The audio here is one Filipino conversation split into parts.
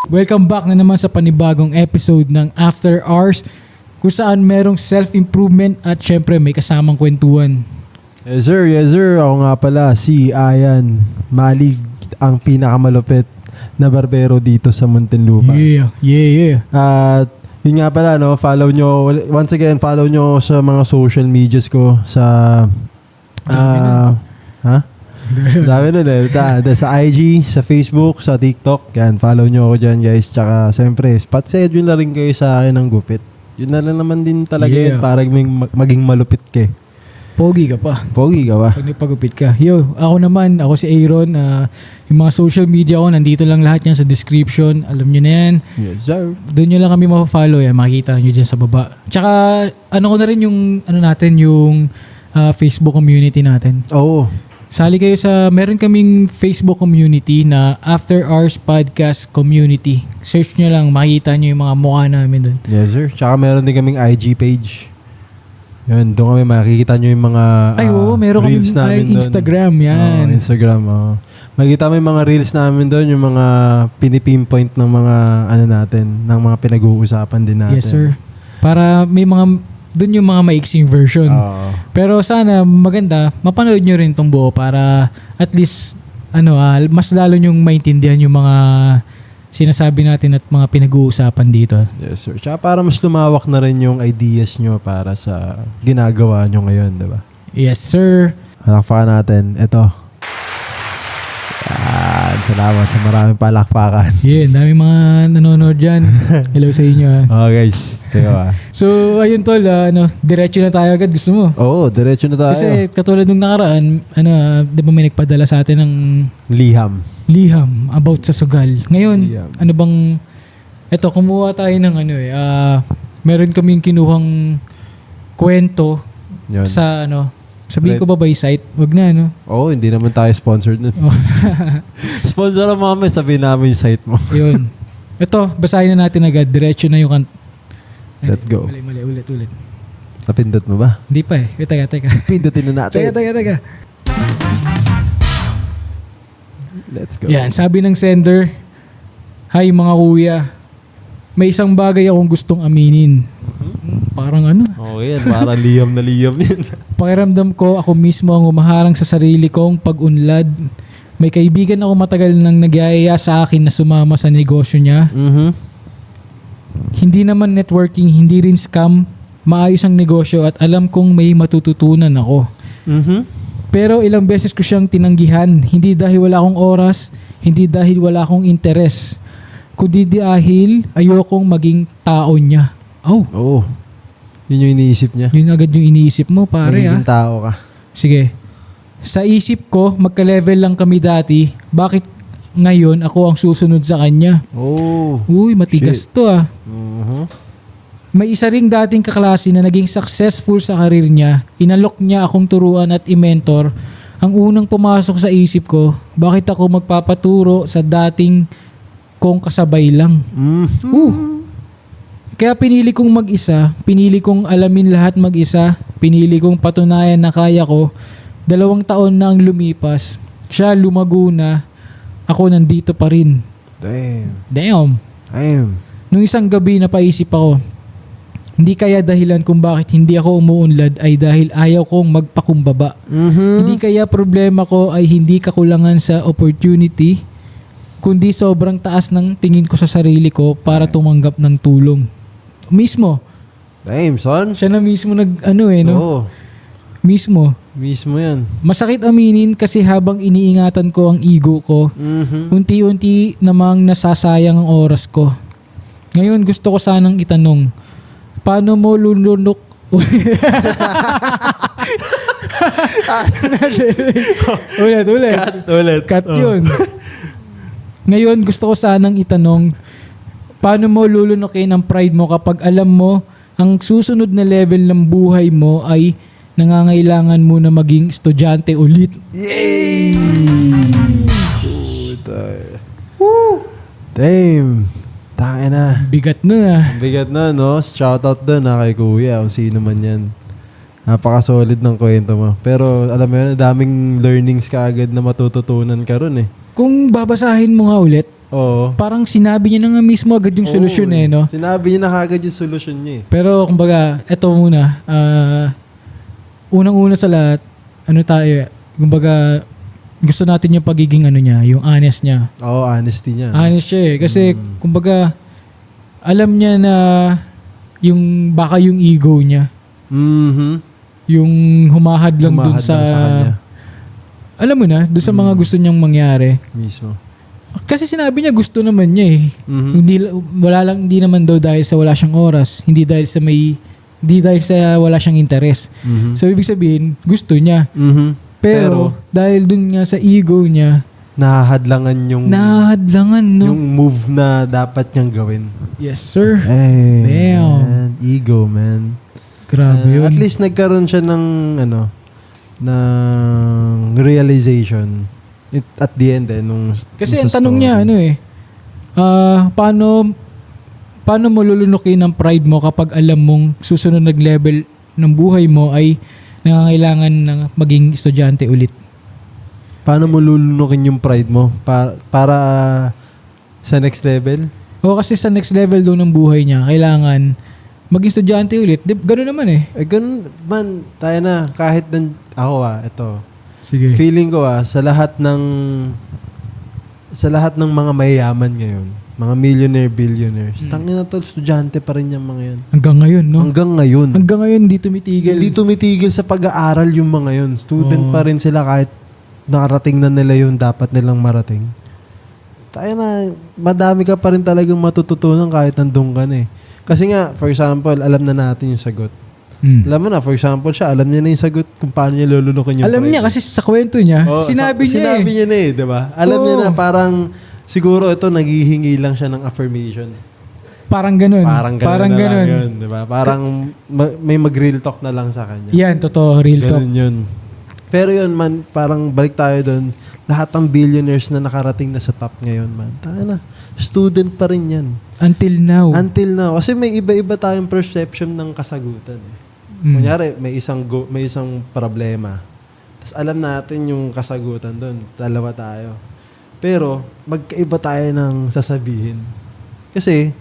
Welcome back na naman sa panibagong episode ng After Hours kung saan merong self-improvement at syempre may kasamang kwentuhan. Yes sir, yes sir. Ako nga pala si Ayan Malig, ang pinakamalupit na barbero dito sa Muntinlupa. Yeah. At yun nga pala, no, follow nyo sa mga social medias ko sa Dami na eh. Sa IG, sa Facebook, sa TikTok. Yan, follow nyo ako dyan guys. Tsaka siyempre, spot-set yun na rin kayo sa akin ng gupit. Yun na lang naman din talaga yun para maging malupit ka. Pogi ka pa. Pag nagpagupit ka. Ako si Aaron. Yung mga social media ko, nandito lang lahat yan sa description. Alam nyo na yan. Yes sir. Doon nyo lang kami mapafollow yan. Makikita nyo dyan sa baba. Tsaka ko na rin yung yung Facebook community natin. Oo. Sali kayo meron kaming Facebook community na After Hours Podcast Community. Search nyo lang, makikita nyo yung mga mukha namin doon. Yes sir. Tsaka meron din kaming IG page. Yun, doon kami makikita nyo yung mga meron reels kaming namin Instagram, yan. Instagram, makikita mo yung mga reels namin doon, yung mga pinipinpoint ng mga ng mga pinag-uusapan din natin. Yes sir. Para may doon yung mga maiksing version. Pero sana maganda, mapanood nyo rin itong buo para at least mas lalo nyong maintindihan yung mga sinasabi natin at mga pinag-uusapan dito. Yes sir. Tsaka para mas lumawak na rin yung ideas nyo para sa ginagawa nyo ngayon, di ba? Yes sir. Palakpakan natin. Ito. Salamat sa maraming palakpakan. Daming mga nanonood dyan. Hello sa inyo. Guys. Teka So, ayun tol, diretso na tayo agad. Gusto mo? Oo, diretso na tayo. Kasi katulad nung nakaraan, di ba may nagpadala sa atin ng liham about sa sugal. Ngayon, kumuha tayo ng meron kaming kinuhang kwento yun. Sa sabihin ko ba by site? Wag na, Oo, hindi naman tayo sponsored nun. Sponsor ang mama, sabihin namin yung site mo. Yun. Ito, basahin na natin agad. Diretso na yung Let's go. Mali, ulit. Napindot mo ba? Hindi pa eh. Teka. Pindutin na natin. Teka. Let's go. Yan, sabi ng sender, "Hi mga kuya, may isang bagay akong gustong aminin." Parang Okay, parang liyam na liyam yun. Pakiramdam ko ako mismo ang umaharang sa sarili kong pag-unlad. May kaibigan ako matagal nang nagyayaya sa akin na sumama sa negosyo niya. Hindi naman networking, hindi rin scam. Maayos ang negosyo at alam kong may matututunan ako. Pero ilang beses ko siyang tinanggihan. Hindi dahil wala akong oras, hindi dahil wala akong interes, kundi dahil ayokong maging tao niya. Oo. Yun yung iniisip niya. Yun agad yung iniisip mo, pare. Magiging tao ka. Sige. Sa isip ko, magka-level lang kami dati. Bakit ngayon ako ang susunod sa kanya? Uy, matigas to May isa ring dating kaklase na naging successful sa karir niya. Inalok niya akong turuan at i-mentor. Ang unang pumasok sa isip ko, bakit ako magpapaturo sa dating kong kasabay lang? Kaya pinili kong mag-isa, pinili kong alamin lahat mag-isa, pinili kong patunayan na kaya ko. 2 taon na ang lumipas, siya lumago na, ako nandito pa rin. Damn. Nung isang gabi napaisip ako, hindi kaya dahilan kung bakit hindi ako umuunlad ay dahil ayaw kong magpakumbaba. Hindi kaya problema ko ay hindi kakulangan sa opportunity, kundi sobrang taas ng tingin ko sa sarili ko para tumanggap ng tulong. Mismo. Damn, son. Siya na mismo no? Mismo yan. Masakit aminin kasi habang iniingatan ko ang ego ko, unti-unti namang nasasayang ang oras ko. Ngayon gusto ko sanang itanong, paano mo lulunok? Ulit. Cut yun. Ngayon gusto ko sanang itanong, paano mo lulunukin ang pride mo kapag alam mo ang susunod na level ng buhay mo ay nangangailangan mo na maging estudyante ulit? Yay! Damn. Tangin na. Bigat na. Bigat na, no? Shoutout doon kay Kuya, kung sino man yan. Napaka-solid ng kwento mo. Pero alam mo yun, daming learnings ka agad na matututunan ka ron eh. kung babasahin mo nga ulit, Oo. parang sinabi niya na nga mismo agad yung solusyon Oo, no? Sinabi niya na kagad yung solusyon niya eh. Pero kumbaga, eto muna, unang-una sa lahat, ano tayo, kumbaga, gusto natin yung pagiging ano niya, yung honest niya. Oo, honesty niya. Honest siya Kasi, kumbaga, alam niya na baka yung ego niya, yung humahad lang dun Humahad sa, lang sa kanya. alam mo na, dun sa mga gusto niyang mangyari. Mismo. Kasi sinabi niya gusto naman niya Hindi naman daw dahil sa wala siyang oras, hindi dahil sa wala siyang interes. So ibig sabihin, gusto niya. Pero dahil dun nga sa ego niya, nahahadlangan no? yung move na dapat niyang gawin. Yes, sir. Damn. Man, ego, man. Grabe yun. At least nagkaroon siya ng ng realization at the end Kasi ang tanong niya, paano mo lulunukin ang pride mo kapag alam mong susunod na level ng buhay mo ay nangangailangan ng maging estudyante ulit? Paano mo lulunukin yung pride mo para sa next level? O kasi sa next level doon ng buhay niya, kailangan maging estudyante ulit. Gano'n naman Ganun man, tayo na. Kahit ako ito. Sige. Feeling ko sa lahat ng mga mayayaman ngayon, mga millionaire, billionaires, tangin na to, estudyante pa rin yung mga yan. Hanggang ngayon, no? Hanggang ngayon. Hanggang ngayon, hindi tumitigil. Hindi tumitigil sa pag-aaral yung mga yun. Student pa rin sila kahit nakarating na nila yung dapat nilang marating. Tayo na, madami ka pa rin talagang matututunan kahit nandun ka na Kasi nga, for example, alam na natin yung sagot. Alam mo na, for example siya, alam niya na yung sagot kung paano niya lulunukin yung alam pride. niya kasi sa kwento niya, sinabi niya na di ba? Alam niya na parang, siguro ito, naghihingi lang siya ng affirmation. Parang ganun. Parang ganun. Yun, di ba? Parang may mag-real talk na lang sa kanya. Yan, totoo, real talk. Ganun yun. Pero yun man, parang balik tayo doon, lahat ng billionaires na nakarating na sa top ngayon man, tayo na, student pa rin yan. Until now. Kasi may iba-iba tayong perception ng kasagutan. Kunyari, may isang problema. Tapos alam natin yung kasagutan doon. Dalawa tayo. Pero, magkaiba tayo ng sasabihin. Kasi,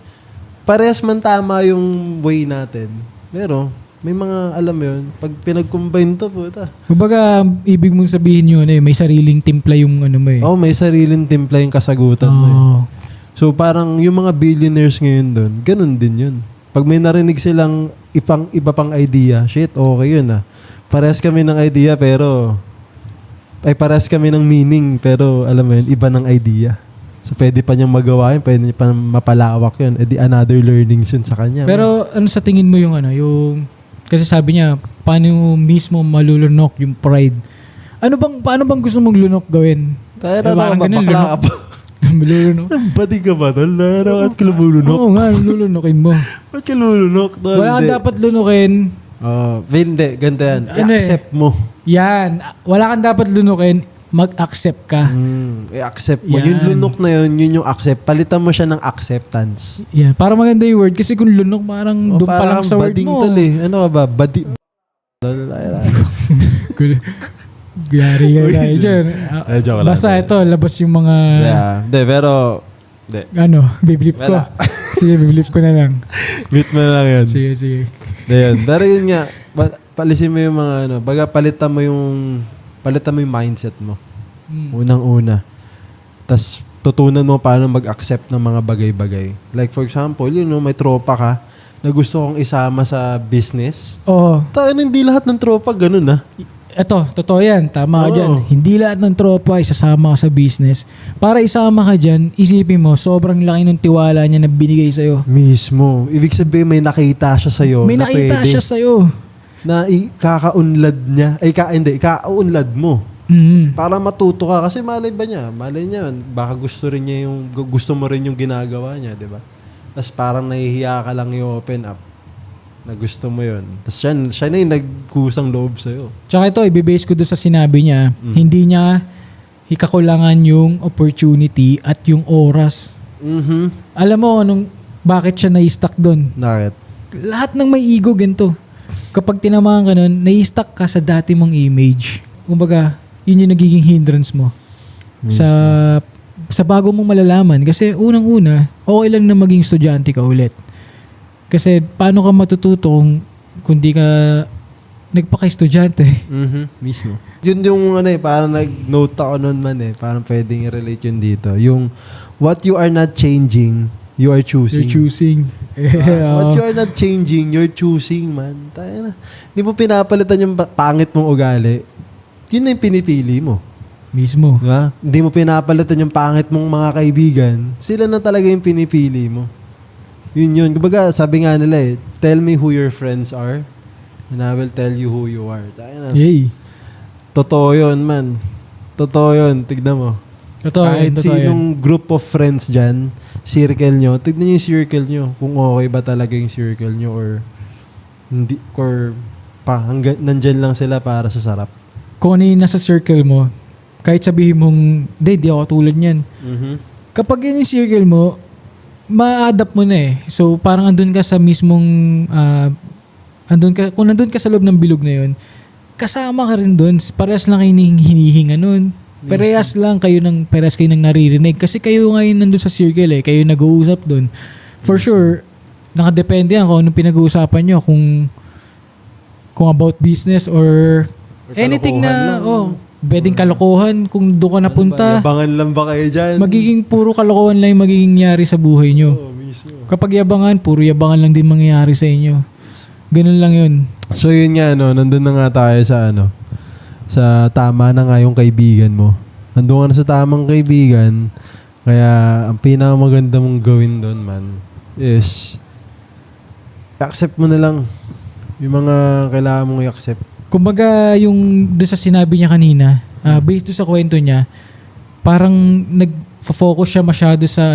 parehas man tama yung way natin. Pero, may mga, alam mo yun, pag pinag-combine to, puta. Kumbaga, ibig mong sabihin yun, may sariling timpla yung ano mo may sariling timpla yung kasagutan mo So, parang yung mga billionaires ngayon doon, ganun din yun. Pag may narinig silang iba pang idea, shit, okay yun Parehas kami ng idea, pero parehas kami ng meaning, pero alam mo yun, iba ng idea. So, pwede pa niyang magawa yun, pwede pa mapalawak yun. Another learnings yun sa kanya. Pero, ano sa tingin mo yung kasi sabi niya, paano mismo malulunok yung pride? Paano bang gusto mong lunok gawin? Tayo na bakla ka pa. Malulunok? Bati ka ba? Bakit ka lumulunok? Oo nga, lulunokin mo. Ba't ka lulunok? Wala kang dapat lunukin. Hindi, ganda yan. I-accept mo. Yan. Wala kang dapat lunukin, mag-accept ka. I-accept mo. Yung lunok na yun yung accept. Palitan mo siya ng acceptance. Yan. Para maganda yung word. Kasi kung lunok, parang doon pa lang sa word mo. Ano ka ba? Gari ka tayo dyan. Basta ito, labas yung mga... Hindi, pero... biblip ko. Sige, biblip ko na lang. Bit mo na lang yun. Sige. Pero yun nga, palisin mo yung mga baga palitan mo yung mindset mo. Unang-una. Tapos, tutunan mo paano mag-accept ng mga bagay-bagay. Like for example, may tropa ka na gusto kong isama sa business. Oo. Hindi lahat ng tropa ganun Eto, totoo yan. Tama ka dyan. Hindi lahat ng tropa isasama ka sa business. Para isama ka dyan, isipin mo, sobrang laki ng tiwala niya na binigay sa'yo. Mismo. Ibig sabihin, may nakita siya sa'yo. May nakita siya sa'yo. Na ikakaunlad niya. Ikakaunlad mo. Para matuto ka. Kasi malay niya, baka gusto mo rin yung ginagawa niya, di ba? Tapos parang nahihiya ka lang i-open up. Na gusto mo yun. Tapos siya na yung nagkusang loob sa'yo. Tsaka ito, ibibase ko doon sa sinabi niya, hindi niya ikakulangan yung opportunity at yung oras. Alam mo, bakit siya na-stuck doon? Bakit? Lahat ng may ego, ganito. Kapag tinamaan ka nun, na-stuck ka sa dati mong image. Kumbaga, yun yung nagiging hindrance mo sa sa bago mong malalaman. Kasi unang-una, okay lang na maging estudyante ka ulit. Kasi paano ka matututo kung di ka nagpaka-estudyante? Mismo. Yun yung parang nag-note ako nun man parang pwedeng i-relate yun dito. Yung what you are not changing, you are choosing. You're choosing. What you are not changing, you're choosing, man. Tayo na. Hindi mo pinapalitan yung pangit mong ugali. Yun na yung pinipili mo. Mismo. Diba? Hindi mo pinapalitan yung pangit mong mga kaibigan. Sila na talaga yung pinipili mo. Yun. Kumbaga, sabi nga nila tell me who your friends are and I will tell you who you are. Tayo na. Yay. Totoo yun, man. Totoo yun. Tignan mo. Kahit sinong group of friends dyan, circle nyo, tignan nyo yung circle nyo. Kung okay ba talaga yung circle nyo or hindi, or nandyan lang sila para sa sarap. Kung ano yung nasa circle mo, kahit sabihin mong, di ako tulad niyan. Kapag yun yung circle mo, ma-adapt mo na So, parang andun ka sa mismong, kung nandun ka sa loob ng bilog na yun, kasama ka rin dun. Parehas lang kayo hinihinga nun. Parehas kayo ng naririnig. Kasi kayo ngayon nandun sa circle kayo nag-uusap dun. For sure, nakadepende yan kung anong pinag-uusapan nyo. Kung about business or anything na, pwedeng kalokohan kung doon ka napunta. Yabangan lang ba kayo dyan? Magiging puro kalokohan lang yung magiging nangyari sa buhay nyo. Mismo. Kapag yabangan, puro yabangan lang din mangyayari sa inyo. Ganun lang yun. So yun nga, nandun na nga tayo sa tama na nga yung kaibigan mo. Nandun ka na sa tamang kaibigan, kaya ang pinakamaganda mong gawin doon, man, is accept mo na lang yung mga kailangan mong i-accept. Kumbaga, yung doon sa sinabi niya kanina, based doon sa kwento niya, parang nag-focus siya masyado sa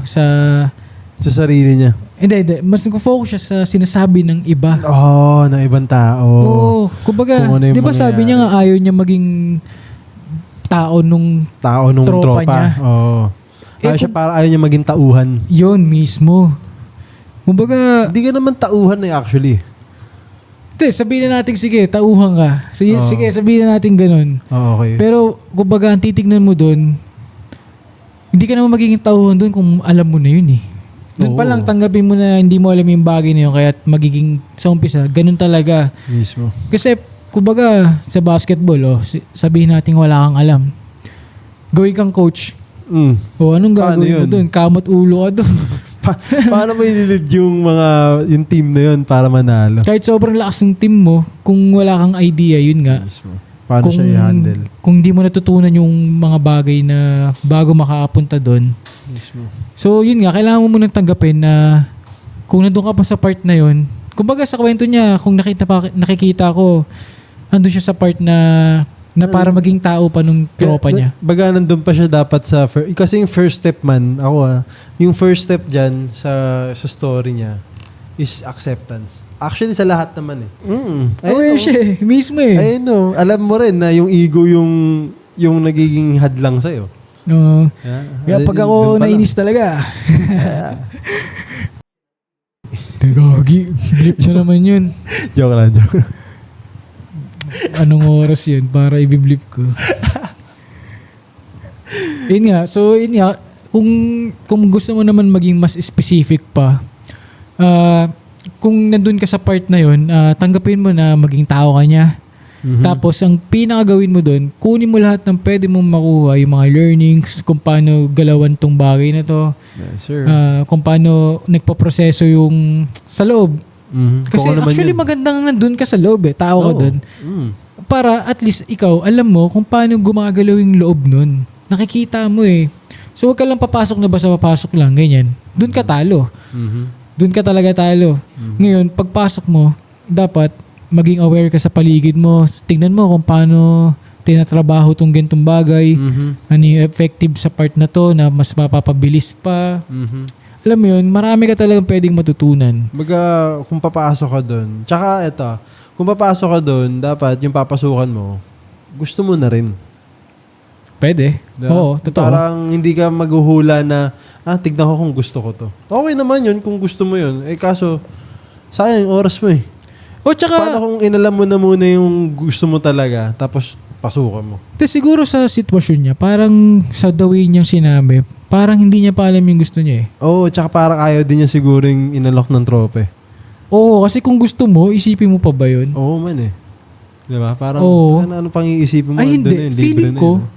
Sa sarili niya. Hindi. Mas nag-focus siya sa sinasabi ng iba. Ng ibang tao. Oo. Kumbaga, Kung ano di ba sabi niya nga ayaw niya maging tao nung tropa niya. Oo. Ayaw niya maging tauhan. Yun mismo. Kumbaga, Hindi ka naman tauhan actually. sabihin na natin, sige, tauhan ka. Sige, sabihin na natin ganun. Okay. Pero, kumbaga, ang titignan mo dun, hindi ka naman magiging tauhan dun kung alam mo na yun Doon pa lang tanggapin mo na hindi mo alam yung bagay na yun kaya magiging sa umpisa, ganun talaga. Mismo. Kasi, kumbaga, sa basketball, sabihin natin wala kang alam. Gawin kang coach. Anong gagawin mo dun? Kamot ulo ka dun. Paano mo inilid yung team na yun para manalo? Kahit sobrang lakas ng team mo, kung wala kang idea, yun nga. Mismo. Paano siya i-handle? Kung di mo natutunan yung mga bagay na bago makakapunta doon. Mismo. So, yun nga, kailangan mo munang tanggapin na kung nandun ka pa sa part na yun, kumbaga sa kwento niya, kung nakikita ko, andun siya sa part na para maging tao pa nung tropa niya. Baga nandun pa siya dapat kasi yung first step man, yung first step dyan sa story niya is acceptance. Actually, sa lahat naman Aware siya mismo I know. Alam mo rin na yung ego yung nagiging hadlang sa'yo. Kaya pag ako nainis talaga. Gagi. Blip mo naman yun. Joke lang. Anong oras yun para ibiblip ko? Yun nga. So, kung gusto mo naman maging mas specific pa, kung nandun ka sa part na yun, tanggapin mo na maging tao ka niya. Tapos, ang pinakagawin mo dun, kunin mo lahat ng pwede mong makuha, yung mga learnings, kung paano galawan tong bagay na to, yes, sir. kung paano nagpaproseso yung sa loob. Kasi actually magandang nandun ka sa loob tao ka dun. Para at least ikaw, alam mo kung paano gumagalaw yung loob nun. Nakikita mo So, huwag ka lang papasok na basta papasok lang, ganyan. Dun ka talo. Dun ka talaga talo. Ngayon, pagpasok mo, dapat maging aware ka sa paligid mo. Tingnan mo kung paano tinatrabaho tong gantong bagay. Ano yung effective sa part na to na mas mapapabilis pa. Alam mo yun, marami ka talagang pwedeng matutunan. Kung papasok ka doon. Tsaka kung papasok ka doon, dapat yung papasukan mo, gusto mo na rin. Pwede. Diba? Oo, totoo. Parang hindi ka maghuhula na, tignan ko kung gusto ko to. Okay naman yun kung gusto mo yun. Kaso, sayang yung oras mo Tsaka, paano kung inalam mo na muna yung gusto mo talaga, tapos pasukan mo. Tapos siguro sa sitwasyon niya, parang sa the way niyang sinabi, parang hindi niya pa alam yung gusto niya eh. Oo, tsaka parang ayaw din niya siguro yung inalok ng tropa eh. Oo, kasi kung gusto mo, isipin mo pa ba yun? Oo man eh. Diba? Parang Oo. ano pang iisipin mo? Ay Andun hindi, na yun, libre feeling na ko, yun.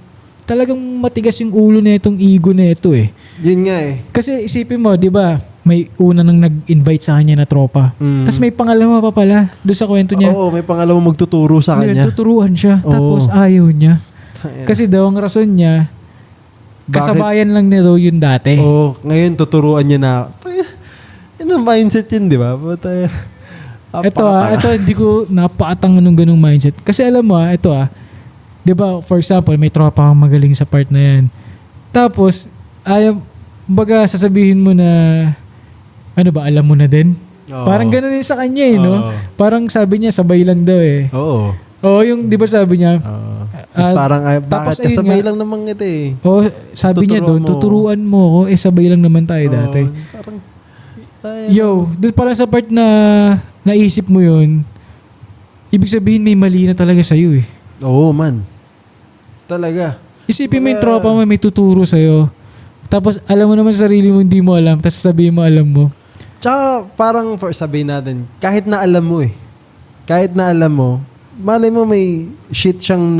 talagang matigas yung ulo na itong ego na ito eh. Yun nga eh. Kasi isipin mo, di ba, may una nang nag-invite sa kanya na tropa. Mm. Tapos may pangalawa pa pala doon sa kwento niya. Oo, may pangalawang magtuturo sa kanya. Tuturuan siya. Oo. Tapos ayaw niya. Kasi, Kasi daw ang rason niya, kasabayan lang niya daw yun dati. Oo, ngayon tuturuan niya na, yun ang mindset yun, di ba? Ito hindi ko napakatang nung ganung mindset. Kasi alam mo ito 'di ba, for example, may tropa kang magaling sa part na 'yan. Tapos baga sasabihin mo na ano ba, alam mo na din? Oo. Parang ganoon din sa kanya no? Oo. Parang sabi niya sabay lang daw eh. Oo. Oo, yung 'di ba sabi niya? Tapos parang, tapos bakit ayun kasabay nga. lang naman ito eh. Oo, sabi niya doon, tuturuan mo. tuturuan mo ako, sabay lang naman tayo dati. Parang, Yo, doon pala sa part na naisip mo yun, ibig sabihin may mali na talaga sa'yo eh. Oo man. Talaga. Isipin mo yung tropa mo, may tuturo sa'yo. Tapos alam mo naman sa sarili mo, hindi mo alam. Tapos sabihin mo, alam mo. Tsaka parang sabihin natin, kahit na alam mo eh. Kahit na alam mo, malay mo may shit siyang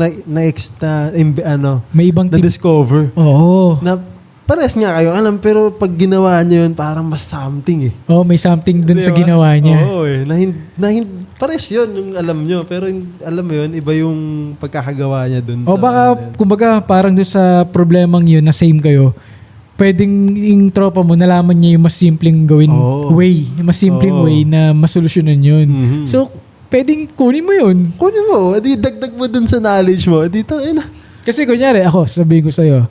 May ibang na-discover. Oo. Na pares nga kayo alam, pero pag ginawa niyo yun, parang mas something eh. Oo, may something dun sa ginawa niya. Oo eh. Pares yun yung alam nyo. Pero alam mo yun, iba yung pagkakagawa niya dun. O baka, kumbaga, parang dun sa problemang yun na same kayo, pwedeng yung tropa mo, nalaman niya yung mas simpleng gawin way. Yung mas simpleng way na masolusyonan yun. Mhm. So, pwedeng kunin mo yun. Kunin mo. Edi dagdag mo dun sa knowledge mo. Edi na. Kasi kunyari, ako, sabihin ko sa'yo,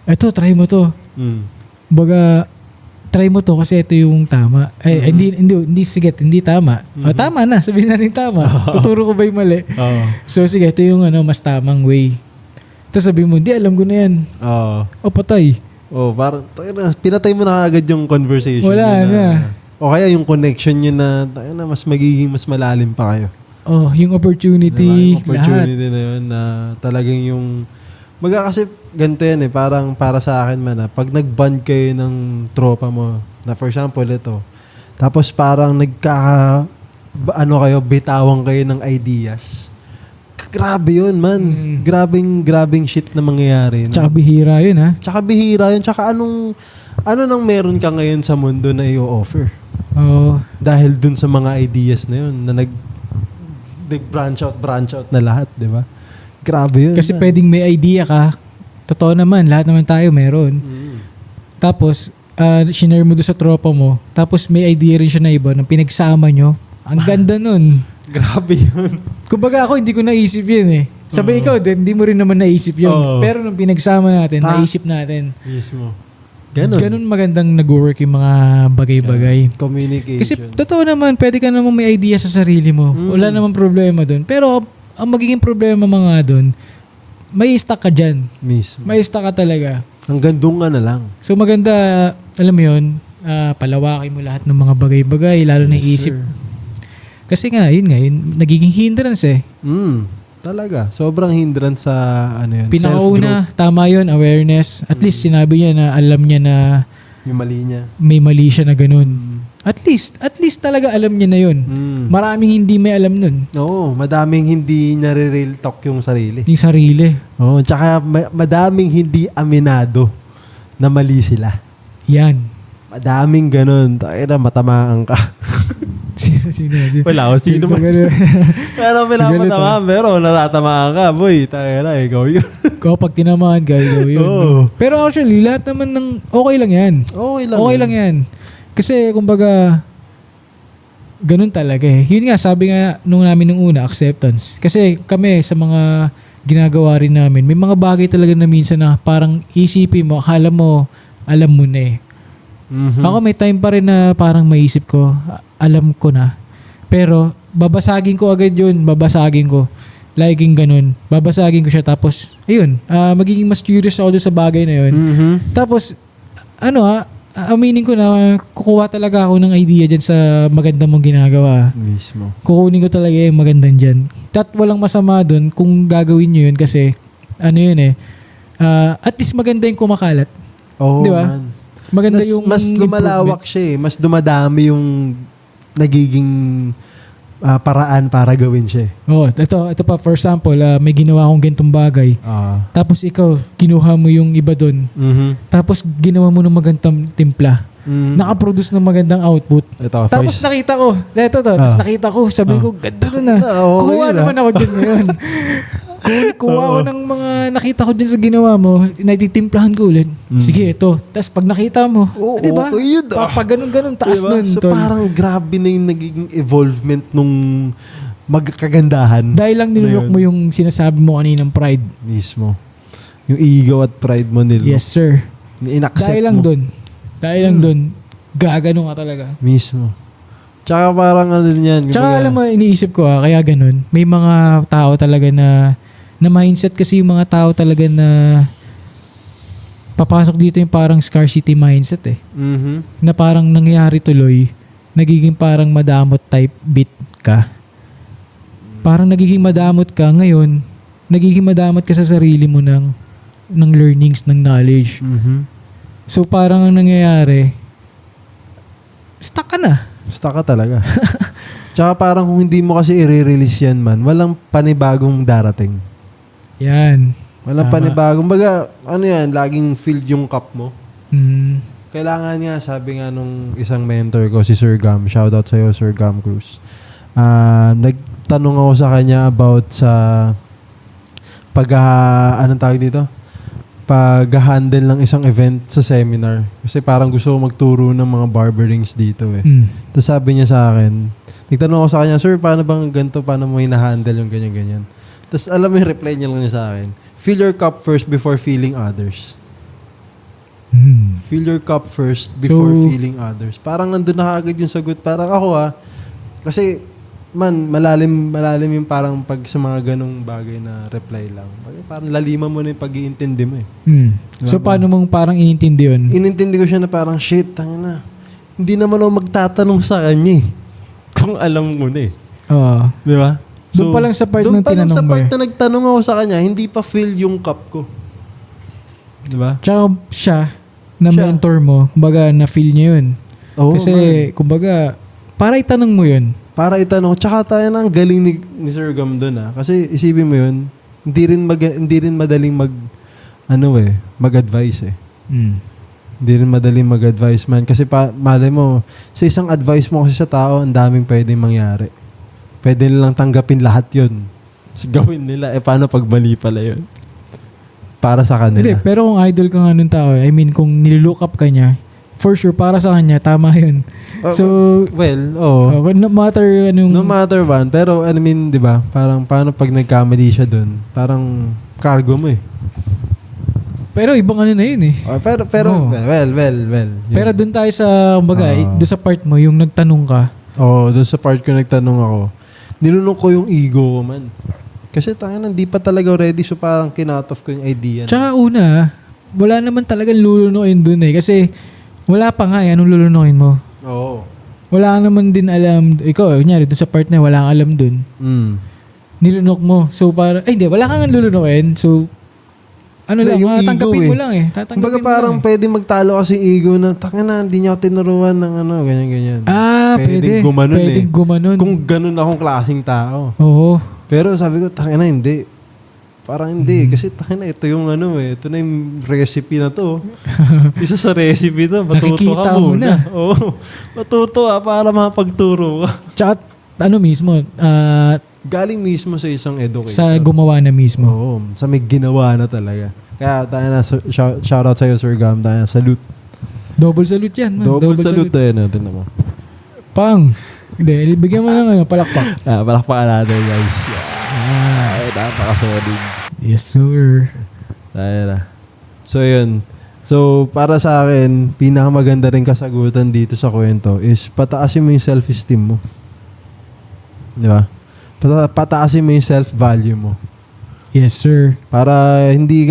eto, try mo to. Baga, try mo to kasi ito yung tama. Ay, hindi tama. O, tama na, sabihin natin tama. Tuturo ko ba yung mali? So, sige, ito yung mas tamang way. Tapos sabihin mo, hindi, alam ko na yan. O, patay. Parang, pinatay mo na agad yung conversation. Wala na. O kaya yung connection nyo na, mas magiging mas malalim pa kayo. Oh, yung opportunity, Yung opportunity na yun na talagang yung kasi ganito yan eh, parang para sa akin man pag nag-bond kayo ng tropa mo, na for example ito, tapos parang bitawan kayo ng ideas. Grabe yun man. Grabing shit na mangyayari. Tsaka bihira yun ha. Tsaka bihira yun. Tsaka ano nang meron ka ngayon sa mundo na i-offer? Oo. Dahil dun sa mga ideas na yun, na nag-branch out na lahat, di ba? Grabe yun. Kasi pwedeng may idea ka. Totoo naman, lahat naman tayo meron. Tapos, shinare mo doon sa tropa mo. Tapos may idea rin siya na iba nang pinagsama nyo. Ang ganda nun. Grabe yun. Kumbaga ako, hindi ko naisip yun eh. Sabay ikaw din, hindi mo rin naman naisip yun. Pero nung pinagsama natin, naisip natin. Mismo. Ganun magandang nag-work yung mga bagay-bagay. Communication. Kasi totoo naman, pwede ka naman may idea sa sarili mo. Wala naman problema dun. Pero ang magiging problema mga dun, may stuck ka dyan. Mismo. May stuck ka talaga. Hanggang doon nga na lang. So maganda, alam mo yun, palawakin mo lahat ng mga bagay-bagay, lalo na isip. Sir. Kasi nga, yun, nagiging hindrance eh. Talaga. Sobrang hindrance sa yun. Pinakauna, tama yun, awareness. At least sinabi niya na alam niya na yung mali niya. may mali siya na ganun. At least talaga alam niya na yun. Maraming hindi may alam nun. Oo, madaming hindi nare-real talk yung sarili. Yung sarili. Oo, tsaka madaming hindi aminado na mali sila. Yan. Madaming ganun. Tayo matamaan ka. Sino? Wala ako, sino man. Pero pinapatamaan, pero natatamaan ka. Boy, tayo na, ikaw yun. Kung pag tinamaan ka, yun. Oo. Pero actually, lahat naman ng okay lang yan. Okay lang yan. Kasi, kumbaga, ganun talaga eh. Yun nga, sabi nga nung una, acceptance. Kasi kami, sa mga ginagawa rin namin, may mga bagay talaga na minsan na parang isipin mo, akala mo, alam mo na eh. Ako may time pa rin na parang maisip ko, alam ko na. Pero, babasagin ko agad yun. Laging ganun. Babasagin ko siya. Tapos, ayun, magiging mas curious ako doon sa bagay na yun. Tapos, aminin ko na kukuha talaga ako ng idea dyan sa maganda mong ginagawa. Mismo. Kukunin ko talaga yung magandang dyan. At walang masama dun kung gagawin nyo yun kasi ano yun at least maganda yung kumakalat. Oo, Di ba? man. Maganda yung Mas lumalawak siya eh. Mas dumadami yung nagiging paraan para gawin siya eh. Ito pa for example, may ginawa akong gantong bagay. Tapos ikaw, kinuha mo yung iba doon. Tapos ginawa mo ng magandang timpla. Nakaproduce ng magandang output. Tapos nakita ko, tapos nakita ko, sabi ko, ganda na. Kuha naman ako din ngayon. Kuha ko ng mga nakita ko din sa ginawa mo, natitimplahan ko ulit. Sige, ito. Tapos pag nakita mo, di ba? Pag ganun-ganun, taas diba? nun. So tol. parang grabe na yung nagiging evolvement nung magkagandahan. Dahil lang nilulok mo yung sinasabi mo kaninang pride. Mismo. Yung ego at pride mo nilulok. Yes, sir. In-accept Dahil lang mo. dun. Dahil lang dun, gagano ka talaga. Mismo. Tsaka parang ano din yan. Tsaka alam mo, iniisip ko kaya ganun. May mga tao talaga na mindset kasi yung mga tao talaga na papasok dito yung parang scarcity mindset eh. Na parang nangyayari tuloy, nagiging parang madamot type bit ka. Parang nagiging madamot ka ngayon, nagiging madamot ka sa sarili mo ng learnings, ng knowledge. So parang ang nangyayari, stuck ka na. Stuck ka talaga. Tsaka parang kung hindi mo kasi i-release yan man, walang panibagong darating. Yan. Walang panibagong. Baga, ano yan, laging filled yung cup mo. Kailangan nga, sabi nga nung isang mentor ko, si Sir Gam, shoutout sa'yo, Sir Gam Cruz. Nagtanong ako sa kanya about sa anong tawag dito? Pag-handle ng isang event sa seminar. Kasi parang gusto ko magturo ng mga barberings dito eh. Tapos sabi niya sa akin, nagtanong ako sa kanya, Sir, paano bang ganito? Paano mo hinahandle yung ganyan-ganyan? Tapos alam mo yung reply niya lang sa akin, fill your cup first before feeling others. Fill your cup first before feeling others. Parang nandun na agad yung sagot. Parang ako kasi malalim yung parang pag sa mga ganong bagay na reply lang. Parang lalima mo na yung pag-iintindi mo eh. So paano mong parang inintindi yun? Inintindi ko siya na parang shit, tangina. Hindi naman ako magtatanong sa kanya eh. Kung alam mo na eh. Oo. Di ba? Doon pa lang sa part ng tinanong mo Doon pa lang sa part na nagtanong ako sa kanya, hindi pa fill yung cup ko. Di ba? Tsaka siya, na mentor mo, kumbaga na-feel niya yun. Kasi, kumbaga, para itanong mo yun. Para itanong. Tsaka tayo na ang galing ni Sir Gam doon Kasi isipin mo yun, hindi rin madaling mag-advise eh. Hindi rin madaling mag-advise man. Kasi malay mo, sa isang advice mo kasi sa tao, ang daming pwedeng mangyari. Pwede nilang tanggapin lahat yun. Gawin nila. Paano pag mali pala yun? Para sa kanila. Hindi, pero kung idol ka nga nung tao, I mean, kung nilook up ka niya, for sure, para sa kanya, tama yun. So, no matter anong... No matter one. Pero, I mean, di ba? Parang, paano pag nagkamali siya dun? Parang, cargo mo eh. Pero, ibang ano na yun eh. Well. Yun. Pero dun tayo sa, kumbaga, dun sa part mo, yung nagtanong ka. Dun sa part ko nagtanong ako, nilunok ko yung ego ko man. Kasi hindi pa talaga ready, so parang kinut off ko yung idea. Tsaka una, wala naman talagang lulunukin dun eh. Kasi, wala pa nga eh, anong lulunukin mo? Oo. Wala ka naman din alam. Ikaw, kunyari, dun sa part na wala kang alam dun. Nilunok mo. So, hindi, wala kang lulunukin. So, tanggapin mo lang eh. Kumbaga parang pwede magtalo kasi ego na, hindi niya ako tinuruan ng ganyan-ganyan. Pwede. Pwedeng gumanon. Kung ganun akong klaseng tao. Oo. Pero sabi ko, hindi. Parang hindi. Kasi ito yung ito na yung recipe na to. Isa sa recipe na, matuto ka muna. Oo. Matuto para mapagturo ka. Tsaka, mismo, galing mismo sa isang educator. Sa gumawa na mismo. Oo. Sa may ginawa na talaga. Kaya tayo na, shoutout sa'yo, Sir Gam. Tayo na, salute. Double salute yan, man. Double salute tayo natin naman. Pang. Hindi, bigyan mo ng palakpak. Palakpakan natin, guys. Napakasolid. Yes, sir. Tayo na. So, yun. So, para sa akin, pinakamaganda rin kasagutan dito sa kwento is pataasin mo yung self-esteem mo. Di ba? Pataasin mo yung self-value mo. Yes, sir. Para hindi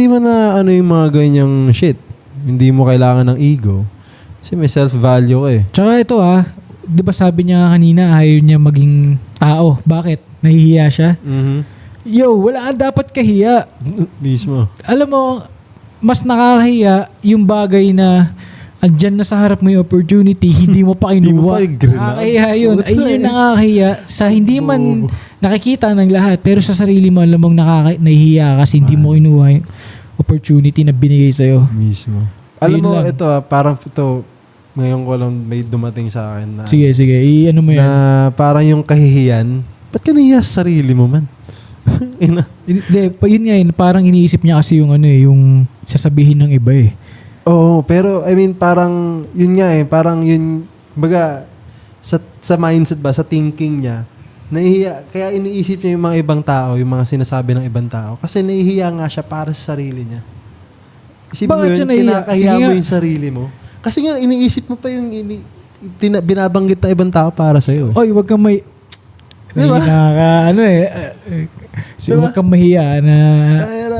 mo na yung mga ganyang shit. Hindi mo kailangan ng ego. Kasi may self-value ka eh. Tsaka ito di ba sabi niya kanina, ayaw niya maging tao. Bakit? Nahihiya siya? Yo, wala kang dapat kahiya. Mismo. Alam mo, mas nakakahiya yung bagay na andyan na sa harap mo yung opportunity, hindi mo pa Hindi mo kinuha. pa i-grab. Nakakahiya yun. Ayun yung nakakahiya sa hindi man nakikita ng lahat, pero sa sarili mo, alam mong nahihiya kasi hindi mo kinuha yung opportunity na binigay sa'yo. Mismo. Alam Ayun mo, lang. ito parang ito, ngayon ko lang may dumating sa akin na, Sige, ano mo yan? na parang yung kahihiyan, ba't ka nahiya sa sarili mo man? Hindi, yun nga yun, parang iniisip niya kasi yung yung sasabihin ng iba eh. Oo, pero I mean parang yun nga parang yun baga sa mindset ba, sa thinking niya, nahihiya, kaya iniisip niya yung mga ibang tao, yung mga sinasabi ng ibang tao kasi nahihiya nga siya para sa sarili niya. Isipin mo Bakit yun, siya nahihiya? kinakahiya Sige mo nga. yung sarili mo. Kasi nga iniisip mo pa yung binabanggit na ibang tao para sa'yo. Oy, wag kang may... Diba? Wag kang mahiya na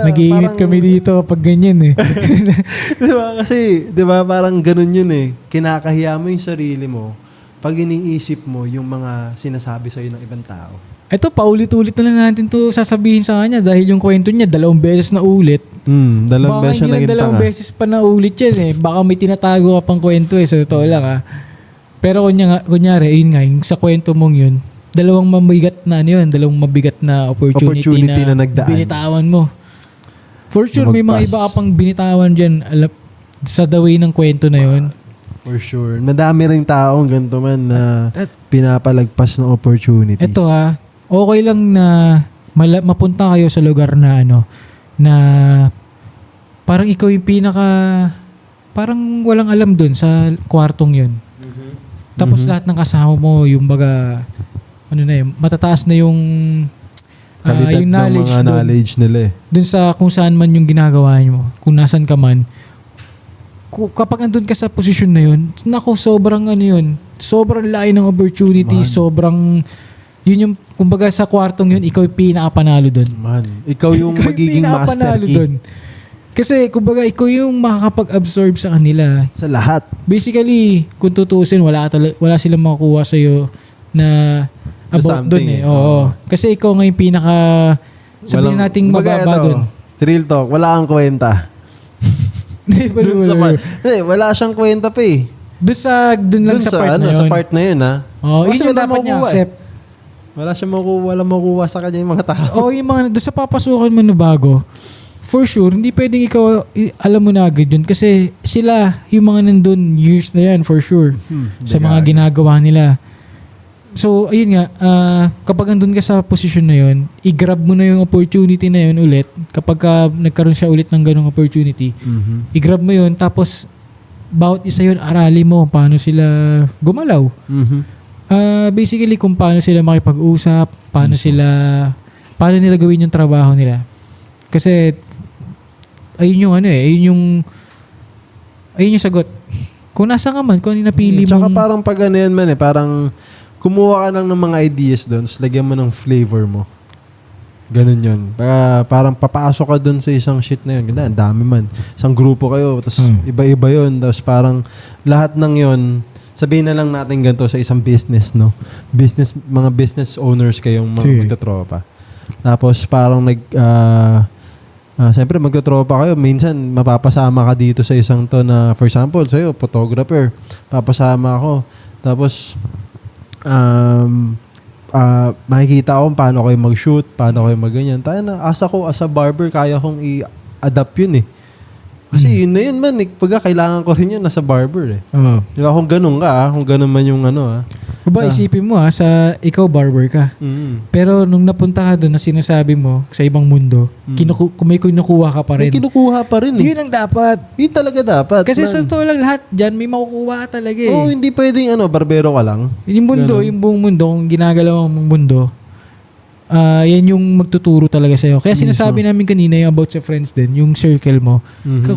nag-iingat parang- kami dito pag ganyan eh. Diba? Kasi, diba, parang ganun yun eh. Kinakahiya mo yung sarili mo pag iniisip mo yung mga sinasabi sa'yo ng ibang tao. Ito, paulit-ulit na lang natin to sasabihin sa kanya dahil yung kwento niya 2 beses na ulit. Dalawang beses siya Baka naging hindi lang 2 tanga. beses pa na ulit yan eh. Baka may tinatago ka pang kwento eh. Sa totoo lang ah. Pero kunyari, ayun nga, yung sa kwento mong yun, 2 mabigat na opportunity na nagdaan. binitawan mo. For sure, may mga Lumagpas. iba ka pang binitawan dyan sa the way ng kwento na yun. For sure. Madami rin taong ganito man na pinapalagpas ng opportunities. Ito okay lang na mapunta kayo sa lugar na na parang ikaw yung parang walang alam dun sa kwartong yun. Tapos lahat ng kasama mo, yung baga, matataas na yung Kalidad yung ng mga dun. knowledge nila eh. Dun sa kung saan man yung ginagawa mo, kung nasan ka man, kapag andun ka sa posisyon na yun, naku, sobrang sobrang laki ng opportunity, sobrang, yun yung, kumbaga sa kwartong yun, ikaw yung pinakapanalo dun. Man, ikaw yung magiging master pinakapanalo key dun. Kasi, kumbaga, ikaw yung makakapag-absorb sa kanila. sa lahat. Basically, kung tutuusin, wala silang makukuha sa'yo na about dun something eh. eh. Oo. Kasi ikaw nga yung sabihin nating mababa dun. Real talk, wala kang kwenta. Wala siyang kwenta pa eh. Dun lang sa part na yun. Sa part na yun ha. Yun yung wala dapat niya makukuha accept. Wala siyang makukuha sa kanya yung mga tao. Yung mga doon sa papasukan mo na bago, for sure, hindi pwedeng ikaw, alam mo na agad yun. Kasi sila, yung mga nandun, years na yan, for sure. Sa mga ginagawa nila. So, ayun nga, kapag andun ka sa posisyon na yun, i-grab mo na yung opportunity na yun ulit. Kapag nagkaroon siya ulit ng ganong opportunity, i-grab mo yun, tapos, bawat isa yun, arali mo paano sila gumalaw. Basically, kung paano sila makipag-usap, paano nila gawin yung trabaho nila. Kasi, ayun yung sagot. Kung nasa ka man, kung ano yung napili mo. Tsaka parang pag ano yan man parang kumuha ka lang ng mga ideas doon, lagyan mo ng flavor mo. Ganun yun. Parang papasok ka doon sa isang shit na yun. Ganda, ang dami man. Isang grupo kayo, tapos iba-iba yun. Tapos parang lahat ng yun, sabihin na lang natin ganito sa isang business, no? Mga business owners kayong mga magtatropa. Tapos parang siyempre magtatropa kayo, minsan mapapasama ka dito sa isang to na, for example, sa'yo, photographer, papasama ako. Tapos, makikita ko paano kayo mag-shoot, paano kayo mag-ganyan. Tayo na, as a barber, kaya kong i-adapt yun eh. Kasi yun na yun man, pagka kailangan ko rin yun nasa barber eh. Di ba, kung ganun ka, kung ganun man yung Diba, isipin mo sa ikaw barber ka. Pero nung napunta ka doon na sinasabi mo sa ibang mundo, may kinukuha ka pa rin. May kinukuha pa rin eh. Yun ang dapat. Yun talaga dapat. Kasi sa totoo lang lahat dyan, may makukuha ka talaga eh. Oo, hindi pwedeng barbero ka lang. Yung mundo, yung buong mundo, kung ginagalaw mong mundo, yan yung magtuturo talaga sa'yo. Kaya sinasabi namin kanina yung about sa friends din, yung circle mo.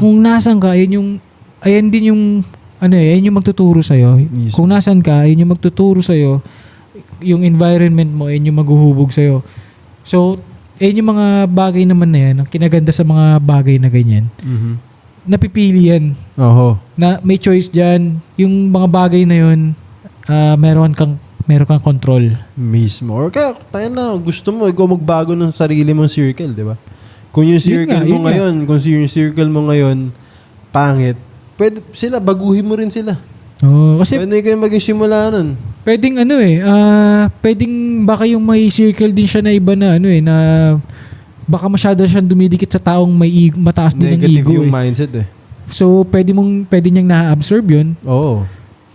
Kung nasan ka, ayan din yung yan yung magtuturo sa'yo. Kung nasan ka, yan yung magtuturo sa'yo. Yung environment mo, yan yung maghuhubog sa'yo. So, yan yung mga bagay naman na yan, ang kinaganda sa mga bagay na ganyan. Napipili yan. Oho. Na may choice dyan. Yung mga bagay na yun, meron kang control. Mismo. Or kaya, tayo na, gusto mo, ikaw magbago ng sarili mong circle, di ba? Kung yung circle Yun mo nga. ngayon, kung yung circle mo ngayon, pangit, pwede sila, baguhin mo rin sila. Oo, kasi Pwede kayo maging simula nun. pwedeng pwedeng baka yung may circle din siya na iba na na baka masyado siyang dumidikit sa taong may mataas din ng Negative ego. yung mindset eh. So pwede niyang na-absorb 'yun. Oo.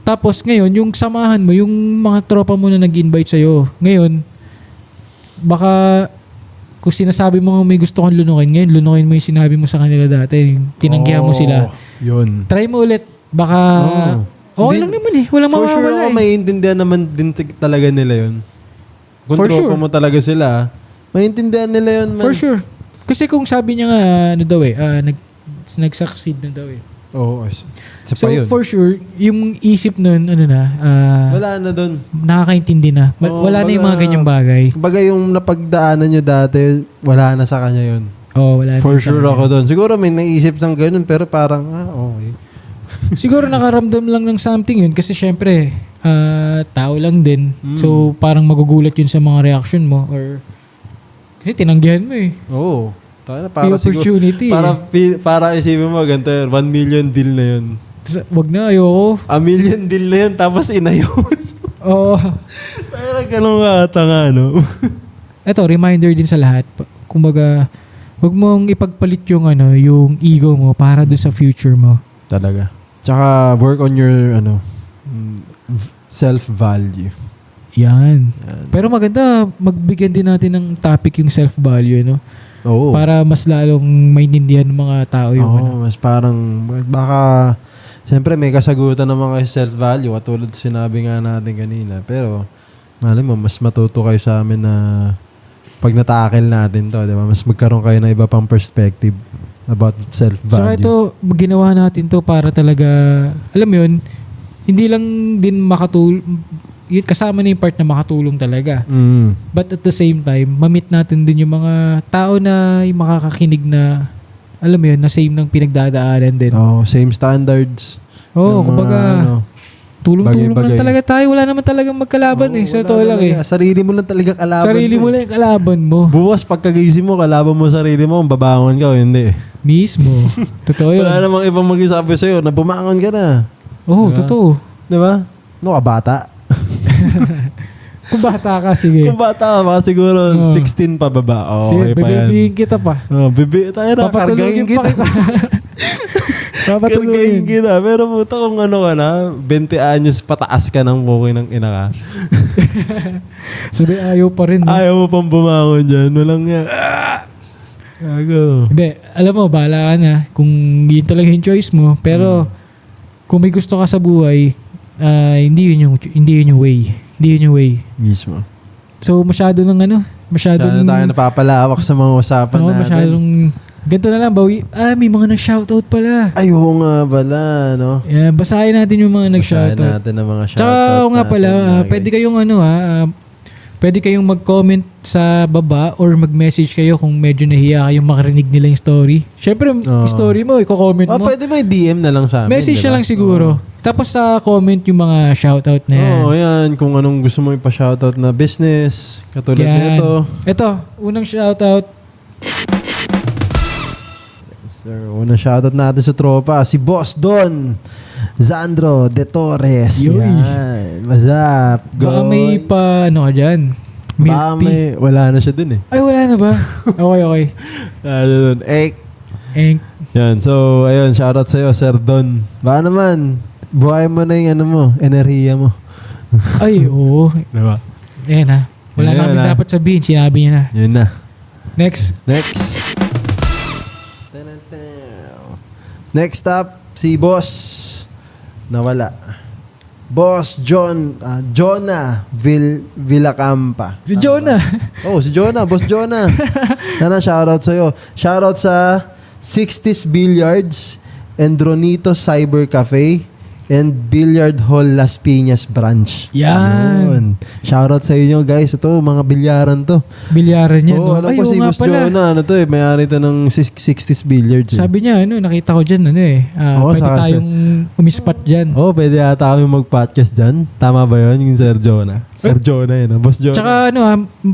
Tapos ngayon, yung samahan mo, yung mga tropa mo na nag-invite sa'yo, ngayon, baka kung sinasabi mo may gusto kang lunukin, ngayon, lunukin mo yung sinabi mo sa kanila dati, yung tinanggihan mo sila. Yun. Try mo ulit. Baka, okay lang naman eh. Walang For sure mawawala ako, maintindihan naman din talaga nila yun. Kung For tropa sure. mo talaga sila, maintindihan nila yun, man. For sure. Kasi kung sabi niya nga, nag-succeed na daw eh. Oo. Isa So pa yun. for sure, yung isip nun, Wala na dun. nakakaintindi na. Oo, Wala na yung mga baga- ganyang bagay. Kumbaga yung napagdaanan nyo dati, wala na sa kanya yun. Wala For na sure talaga. ako dun. Siguro may naisip ng ganun, pero parang, okay. Siguro nakaramdam lang ng something yun kasi syempre, tao lang din. So parang magugulat yun sa mga reaction mo or kasi tinanggihan mo eh. Oo. Tayo na, May para siguro, opportunity para isipin mo, ganito yun, 1 million deal na yun. Wag na, ayoko. 1 million deal na yun, tapos inayon. Oo. Parang ganun ka ata nga, no? Eto, reminder din sa lahat. Kumbaga, wag mong ipagpalit yung yung ego mo para dun sa future mo. Talaga. Tsaka work on your self-value. Yan. Pero maganda, magbigyan din natin ng topic yung self-value, no? Oo. Para mas lalong maintindihan ng mga tao yung mas parang baka siyempre may kasagutan naman kayo sa self-value at tulad sinabi nga natin kanina. Pero malay mo, mas matuto kayo sa amin na pag natakil natin to, di ba? Mas magkaroon kayo ng iba pang perspective about self-value. Saka ito, ginawa natin to para talaga, alam mo yun, hindi lang din yun, kasama na yung part na makatulong talaga. But at the same time, mamit natin din yung mga tao na yung makakakinig na, alam mo yun, na same ng pinagdadaanan din. Same standards. Oo, Yung kumbaga, mga, tulong-tulong lang bagay-bagay. talaga tayo. Wala naman talagang magkalaban eh. Sa totoo lang eh. Sarili mo lang talaga kalaban. Sarili mo lang yung kalaban mo. Bukas pagkagising mo, kalaban mo sarili mo, babangon ka o hindi. Mismo. Totoo yun. Wala namang ibang mag-isabi sa'yo na bumangon ka na. Oo, Diba? totoo. Di ba? No, kabata. Kung bata ka, sige. Kung bata ka, baka siguro 16 pa baba. Sige, Okay pa yan. bebebihin kita pa. Bebe, tayo na, kargahin Papatulugin pa kita. kita. Kargahin Papatulugin. kita. Pero puta kung ano ka na, 20 anyos pataas ka ng bukoy ng ina ka. Sabi, ayaw pa rin. No? Ayaw mo pang bumangon dyan. Walang nga. Gago. Hindi, alam mo, bahala ka na kung yun talaga yung choice mo. Pero, kung may gusto ka sa buhay, hindi yun yung way. Hindi yun yung way. Mismo. So, masyado Sana tayo napapalawak sa mga usapan natin. masyadong, ganito na lang, bawi. May mga nag-shoutout pala. Ay, oo nga pala, no? Yeah, basahin natin yung mga Basahin nag-shoutout. natin ang mga shoutout Tsaka, oo nga pala, natin, mga pwede guys. kayong pwede kayong mag-comment sa baba or mag-message kayo kung medyo nahiya kayong makarinig nila yung story. Siyempre, story mo, i-comment mo. Pwede may DM na lang sa amin. Message diba? na lang siguro. Tapos sa comment yung mga shoutout na yan. Yan. Kung anong gusto mo ipa-shoutout na business. Katulad Yan. nito. Ito, unang shoutout. Sir, unang shoutout natin sa tropa. Si Boss Don Zandro de Torres. Yoy. Yan. What's up? Baka may pa, ka dyan. Milk Baka tea. may, wala na siya dun eh. Ay, wala na ba? Okay. Dun. And, Yan. So, ayun. Shoutout sa'yo, Sir Don. Baka naman, buhay mo na yung enerhiya mo. ay, oo. Diba? Ayan ha. Wala Ayan, namin ha. dapat sabihin. Sinabi niya na. Yun na. Next. Next up, si Boss nawala. Boss Jonah Villacampa. Si Jonah. Si Jonah. Boss Jonah. Shoutout sa'yo. Shoutout sa 60s Billiards and Dronito Cyber Cafe and Billiard Hall Las Piñas branch. Yan. Yun. Shoutout sa inyo guys. Ito, mga bilyaran to. Bilyaran yan. Oo, No? alam Ay, ko oo si nga Boss pala. Jonah, may-ari to ng 60s billiards. Sabi niya, nakita ko dyan, Oo, pwede saka tayong umispat dyan. Pwede ata kami mag-podcast dyan. Tama ba yun? Yung Sir Jonah. Sir Jonah yun. Boss Jonah. Tsaka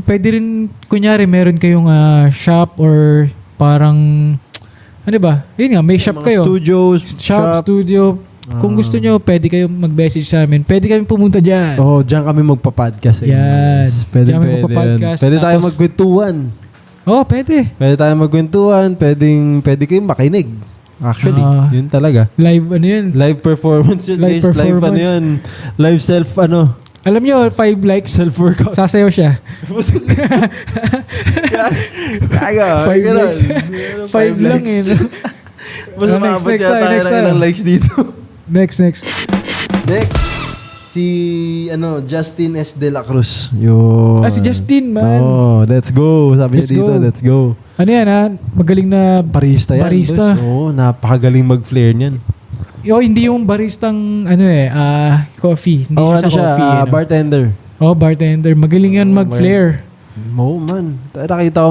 pwede rin, kunyari, meron kayong shop or parang, ano ba? Yun nga, may shop mga kayo. studios, Shop, studio. Kung gusto nyo, pwede kayong mag-message sa amin. Pwede kami pumunta dyan. Diyan kami magpa-podcast. Yan. Pwede, Diyan kami pwede. magpa-podcast. Pwede tayo Tapos- magkwentuhan. Pwede. Pwede tayo magkwentuhan. Pwede kayong makinig. Actually, yun talaga. Live, yun. Live performance yun, Live guys. Live performance. yun. Live self, Alam nyo, 5 likes. Self-workout. Sasayaw siya. Kaga, 5 ganun. likes. 5 lang eh. Basta Next, maabot next yata tayo, tayo next ng tayo. ilang likes dito. Next. Next, si Justin S. De La Cruz. Yun. Si Justin, man. Let's go. Sabi Let's niya dito, go. let's go. Ano yan, Magaling na Barista yan. Barista. boss. Napakagaling mag-flare niyan. Hindi yung baristang, coffee. Hindi Ano siya sa siya, coffee. bartender. Bartender. Magaling yan mag-flare. Man. Nakita ko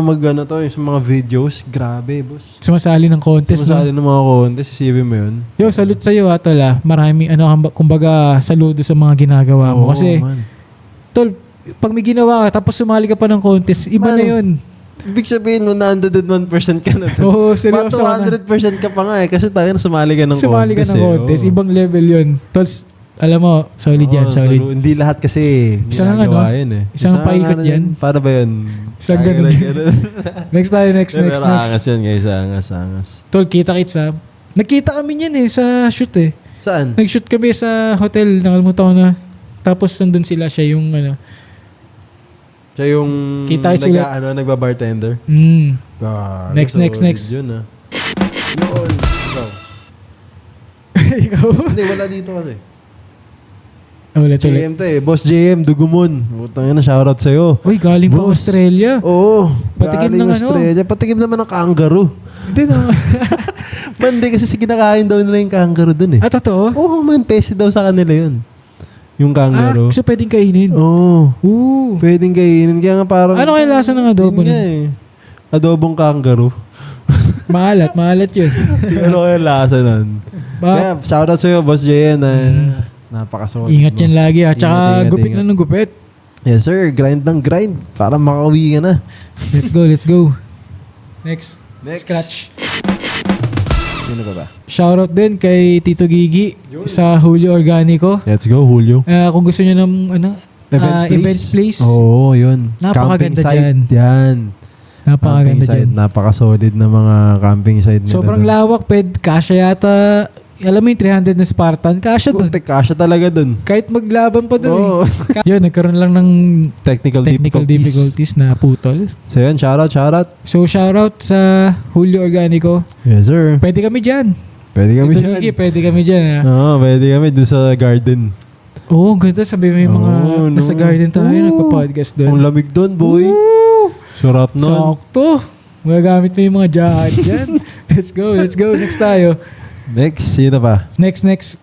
sa mga videos. Grabe, boss. Sumasali ng contest, Sumasali ng mga contest. Isipin mo yun. Salute sa'yo, tol, Marami, kumbaga, saludo sa mga ginagawa mo. Kasi, man. tol, pag may ginawa ka, tapos sumali ka pa ng contest, iba Man, na yun. Ibig sabihin, 101% ka na. Oo, seryoso ka na. 200% ka pa nga Kasi tayo sumali ka ng Sumali ka contest. ng contest. Ibang level yun. Tol, alam mo, solid yan, solid. Hindi lahat kasi Isang ginagawa yun eh. isang paikot yan. Para ba yun? Isang ganun. Next tayo, next. Angas yan guys, angas. Tol, kita-kits Nagkita kami niyan sa shoot Saan? Nag-shoot kami sa hotel, nakalimutan ko na. Tapos nandun siya yung Siya yung Kita sila. nagba-bartender. Next. Yun Yun. Ikaw. Ikaw? Hindi, wala dito kasi. Ulit. JM to Boss JM, Dugumon. Putang ina, shoutout sa'yo. Uy, galing pa Boss. Australia. Oo. Patikim galing ng Australia. Patikim naman ng kangaroo. Hindi na. Man, di kasi kinakain daw nila yung kangaroo dun Totoo? Oo man, peste daw sa kanila yun. Yung kangaroo. So pwedeng kainin? Oo. Ooh. Pwedeng kainin. Kaya nga parang... Ano kaya lasa ng adobo yun nga Adobong kangaroo. Maalat yun. Ano kaya lasa nun? Kaya, shoutout sa'yo, Boss JN. Napakasolid. Ingat yan lagi Tsaka gupit ingat. lang ng gupit. Yes sir, grind ng grind. Para makauwi ka na. Let's go. Next. Scratch. Sino ka ba? Shoutout din kay Tito Gigi sa Julio Organico. Let's go, Julio. Kung gusto nyo ng events place. Oo, yun. Napakaganda Camping site. dyan. Yan. Napakaganda Camping site. dyan. Napakasolid na mga camping site nila. Sobrang lawak, kasya yata, alam mo yung 300 na Spartan, kasya doon. Kasya talaga dun. Kahit maglaban pa doon. Oo. Yun, nagkaroon lang ng Technical difficulties na putol. So yun, shoutout. So shoutout sa Julio Organico. Yes sir. Pwede kami dyan. Pwede kami Tito dyan. Gigi, pwede kami dyan. Oo, pwede kami dun sa garden. Oo, ganda. Sabi mo yung mga nasa garden tayo, Ooh. nagpa-podcast Ang doon. lamig dun, boy. Sarap nun. Sakto. Magagamit mo yung mga jacket dyan. Let's go. Next tayo. Next, sino pa? Next.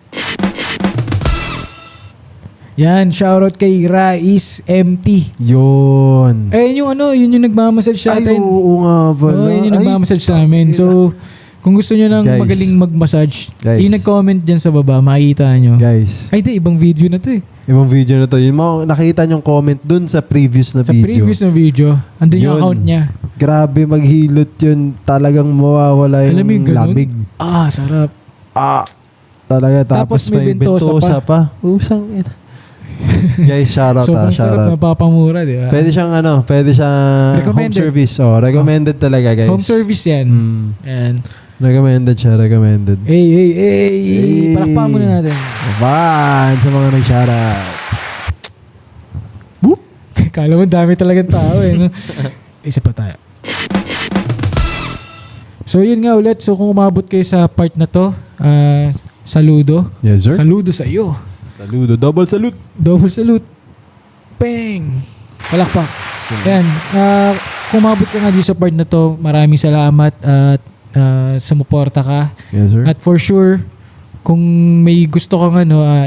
Yan, shoutout kay Rais MT. Yun. Yun yung nagmamassage sa Ay, atin. oo nga pala. Yun yung nagmamassage sa amin. So, kung gusto nyo ng Guys. magaling mag-massage, Guys. yung nag-comment dyan sa baba, makikita nyo. Guys, Ay, di, ibang video na to ibang video na to. Yung mga nakita nyong comment dun sa previous na Sa video. previous na video, andun yung Yun. account niya. Grabe maghilot yun. Talagang mawawala yung Alam mo yung ganun? lamig. Sarap. Talaga. Tapos Tapos may may bentosa bentosa pa. Usang ina. Guys, shoutout Sobrang sarap, shoutout. napapamura, di ba? Pwede siyang home Recommended. service. Recommended talaga guys. Home service yan. Yan. Recommended siya, recommended. Hey. Palakpakan muna natin. Ban sa mga nag-shoutout. Boop! Kala mo dami talagang tao no? Isa pa tayo. So yun nga ulit. So kung umabot kayo sa part na to, saludo. Yes, sir. Saludo sa iyo. Saludo. Double salute. Double salute. Bang! Palakpak. Yan. Kung umabot ka nga dito sa part na to, maraming salamat at sumuporta ka. Yes, sir. At for sure, kung may gusto kang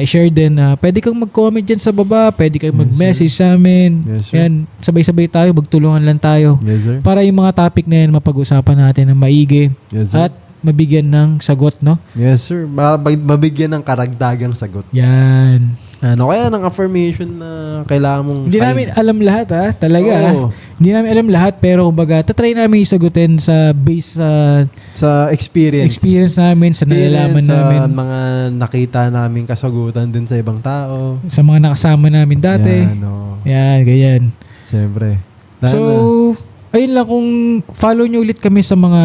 i-share din, pwede kang mag-comment dyan sa baba, pwede kang mag-message sa amin. Yes, sir. Yan, sabay-sabay tayo, magtulungan lang tayo. Yes, sir. Para yung mga topic na yan, mapag-usapan natin ng maigi Yes, sir. at mabigyan ng sagot, no? Yes, sir. Mabigyan ng karagdagang sagot. Yan. Ano kaya ng affirmation na kailangan mong Hindi namin alam lahat, talaga. Oo. Hindi namin alam lahat, pero kumbaga, tatry namin isagutin sa base sa experience namin, sa nalalaman sa namin, mga nakita namin kasagutan din sa ibang tao. sa mga nakasama namin dati. Yan, oo. Yan, ganyan. Siyempre. So, ayun lang, kung follow nyo ulit kami sa mga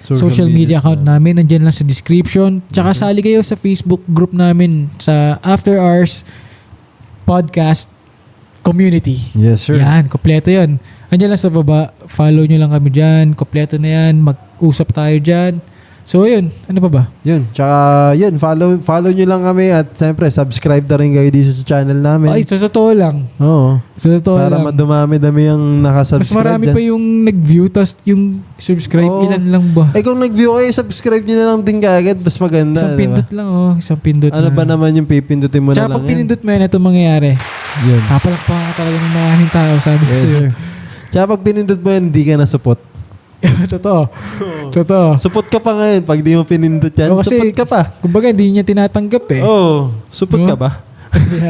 social media account namin, nandiyan lang sa description. Tsaka sali kayo sa Facebook group namin sa After Hours Podcast Community. Yes, sir. Yan, kompleto yan. Andiyan lang sa baba, follow nyo lang kami dyan, kompleto na yan, mag-usap tayo dyan. So, ayun, ano pa ba? Yun. Tsaka, yun, follow nyo lang kami at siyempre, subscribe na rin kayo dito sa channel namin. Ay, sa totoo lang. Oo. Sa totoo Para lang. madumami-dami ang nakasubscribe. Mas marami dyan. pa yung nag-view, tas yung subscribe, Oo. ilan lang ba? Eh kung nag-view kayo, subscribe nyo na lang din kagad. Mas maganda. Isang diba? pindot lang, isang pindot Ano na. ba naman yung pipindutin mo Tsaka na lang pag pinindot mo yan, ito mangyayari. Yun. Papalakpakan ka talaga ng maraming tao, sabi ko Yes, sa'yo. sir. Tsaka pag pinindot mo yan, hindi ka na support. Totoo. Totoo. Support ka pa ngayon. Pag di mo pinindot yan, O, kasi- support ka pa. Kumbaga, hindi niya tinatanggap eh. Oo. Support No? ka ba?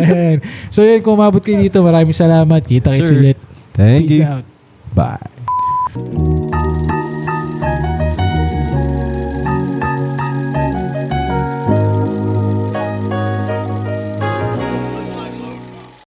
Yan. So yun, kung umabot kayo dito, maraming salamat. Kita-kits Sir. ulit. Thank Peace you. out. Bye.